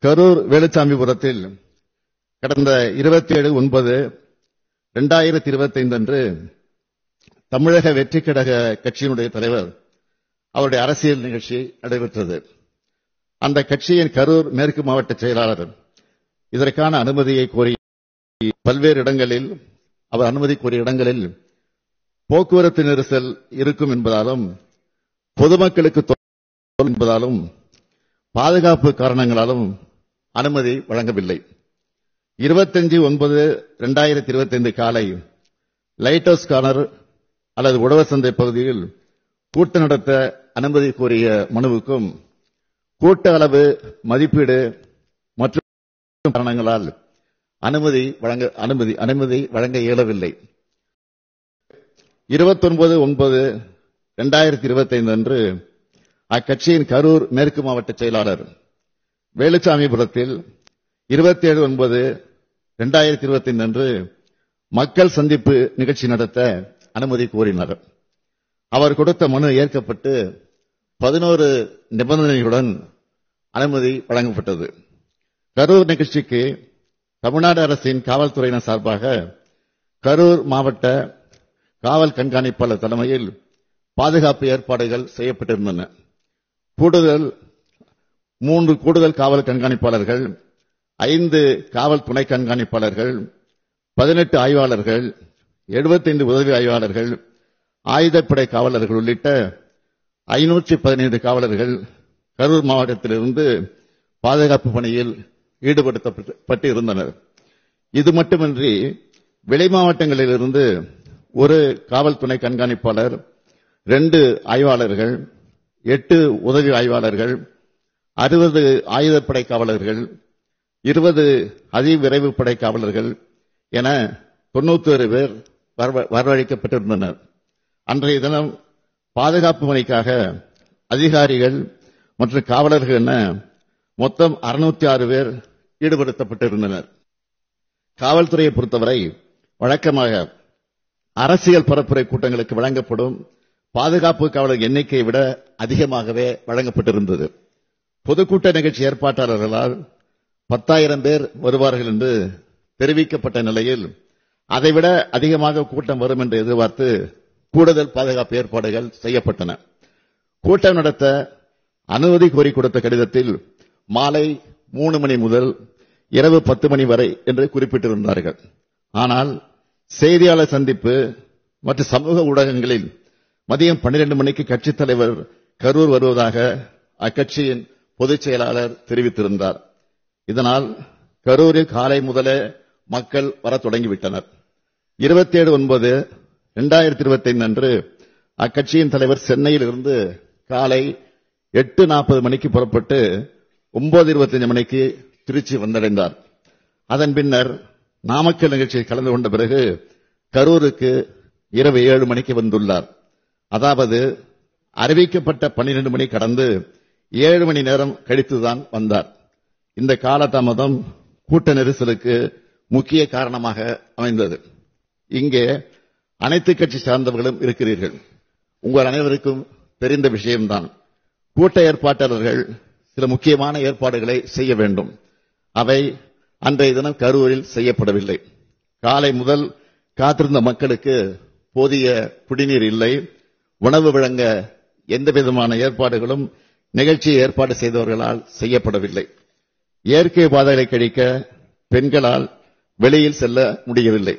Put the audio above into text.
கரூர் வேலுச்சாமிபுரத்தில் கடந்த 27/9/2025 அன்று தமிழக வெற்றி கழக கட்சியினுடைய தலைவர் அவருடைய அரசியல் நிகழ்ச்சி நடைபெற்றது. அந்த கட்சியின் கரூர் மேற்கு மாவட்ட செயலாளர் இதற்கான அனுமதியை கோரி பல்வேறு இடங்களில் அவர் அனுமதி கோரிய இடங்களில் போக்குவரத்து நெரிசல் இருக்கும் என்பதாலும் பொதுமக்களுக்கு என்பதாலும் பாதுகாப்பு காரணங்களாலும் அனுமதி வழங்கவில்லை. 25/9/2025 காலை லைட் ஹவுஸ் கார்னர் அல்லது உழவர் சந்தை பகுதியில் கூட்டம் நடத்த அனுமதி கோரிய மனுவுக்கும் கூட்ட அளவு மதிப்பீடு மற்றும் காரணங்களால் அனுமதி வழங்க இயலவில்லை. 29/9/2025 அன்று அக்கட்சியின் கரூர் மேற்கு மாவட்ட செயலாளர் வேலுச்சாமிபுரத்தில் 27/9/2025 அன்று மக்கள் சந்திப்பு நிகழ்ச்சி நடத்த அனுமதி கோரினார். அவர் கொடுத்த மனு ஏற்கப்பட்டு 11 நிபந்தனைகளுடன் அனுமதி வழங்கப்பட்டது. கரூர் நிகழ்ச்சிக்கு தமிழ்நாடு அரசின் காவல்துறையினர் சார்பாக கரூர் மாவட்ட காவல் கண்காணிப்பாளர் தலைமையில் பாதுகாப்பு ஏற்பாடுகள் செய்யப்பட்டிருந்தன. 3 கூடுதல் காவல் கண்காணிப்பாளர்கள், 5 காவல் துணை கண்காணிப்பாளர்கள், 18 ஆய்வாளர்கள், 75 உதவி ஆய்வாளர்கள், ஆயுதப்படை காவலர்கள் உள்ளிட்ட 515 காவலர்கள் கரூர் மாவட்டத்திலிருந்து பாதுகாப்பு பணியில் ஈடுபடுத்தப்பட்டு இருந்தனர். இது மட்டுமின்றி வெளி மாவட்டங்களிலிருந்து 1 காவல் துணை கண்காணிப்பாளர், 2 ஆய்வாளர்கள், 8 உதவி ஆய்வாளர்கள், 60 ஆயுதப்படை காவலர்கள், 20 அதிவிரைவு படை காவலர்கள் என 91 பேர் வரவழைக்கப்பட்டிருந்தனர். அன்றைய தினம் பாதுகாப்பு பணிக்காக அதிகாரிகள் மற்றும் காவலர்கள் என மொத்தம் 606 பேர் ஈடுபடுத்தப்பட்டிருந்தனர். காவல்துறையை பொறுத்தவரை வழக்கமாக அரசியல் பரப்புரை கூட்டங்களுக்கு வழங்கப்படும் பாதுகாப்பு காவலர் எண்ணிக்கையை விட அதிகமாகவே வழங்கப்பட்டிருந்தது. பொதுக்கூட்ட நிகழ்ச்சி ஏற்பாட்டாளர்களால் 10,000 பேர் வருவார்கள் என்று தெரிவிக்கப்பட்ட நிலையில் அதைவிட அதிகமாக கூட்டம் வரும் என்று எதிர்பார்த்து கூடுதல் பாதுகாப்பு ஏற்பாடுகள் செய்யப்பட்டன. கூட்டம் நடத்த அனுமதி கோரி கொடுத்த கடிதத்தில் மாலை 3 மணி முதல் இரவு 10 மணி வரை என்று குறிப்பிட்டிருந்தார்கள். ஆனால் செய்தியாளர் சந்திப்பு மற்றும் சமூக ஊடகங்களில் மதியம் 12 மணிக்கு கட்சித் தலைவர் கரூர் வருவதாக அக்கட்சியின் பொதுச் செயலாளர் தெரிவித்திருந்தார். இதனால் கரூரில் காலை முதலே மக்கள் வர தொடங்கிவிட்டனர். 27/9/2025 அன்று அக்கட்சியின் தலைவர் சென்னையில் இருந்து காலை 8:40 மணிக்கு புறப்பட்டு 9:25 மணிக்கு திருச்சி வந்தடைந்தார். அதன் பின்னர் நாமக்கல் நிகழ்ச்சியில் கலந்து கொண்ட பிறகு கரூருக்கு இரவு 7 மணிக்கு வந்துள்ளார். அதாவது அறிவிக்கப்பட்ட 12 மணி கடந்து 7 மணி நேரம் கழித்துதான் வந்தார். இந்த காலதாமதம் கூட்ட நெரிசலுக்கு முக்கிய காரணமாக அமைந்தது. இங்கே அனைத்து கட்சி சார்ந்தவர்களும் இருக்கிறீர்கள். உங்கள் அனைவருக்கும் தெரிந்த விஷயம்தான். கூட்ட ஏற்பாட்டாளர்கள் சில முக்கியமான ஏற்பாடுகளை செய்ய வேண்டும். அவை அன்றைய தினம் கரூரில் செய்யப்படவில்லை. காலை முதல் காத்திருந்த மக்களுக்கு போதிய குடிநீர் இல்லை. உணவு வழங்க எந்த விதமான ஏற்பாடுகளும் நிகழ்ச்சியை ஏற்பாடு செய்தவர்களால் செய்யப்படவில்லை. இயற்கை பாதைகளை கழிக்க பெண்களால் வெளியில் செல்ல முடியவில்லை.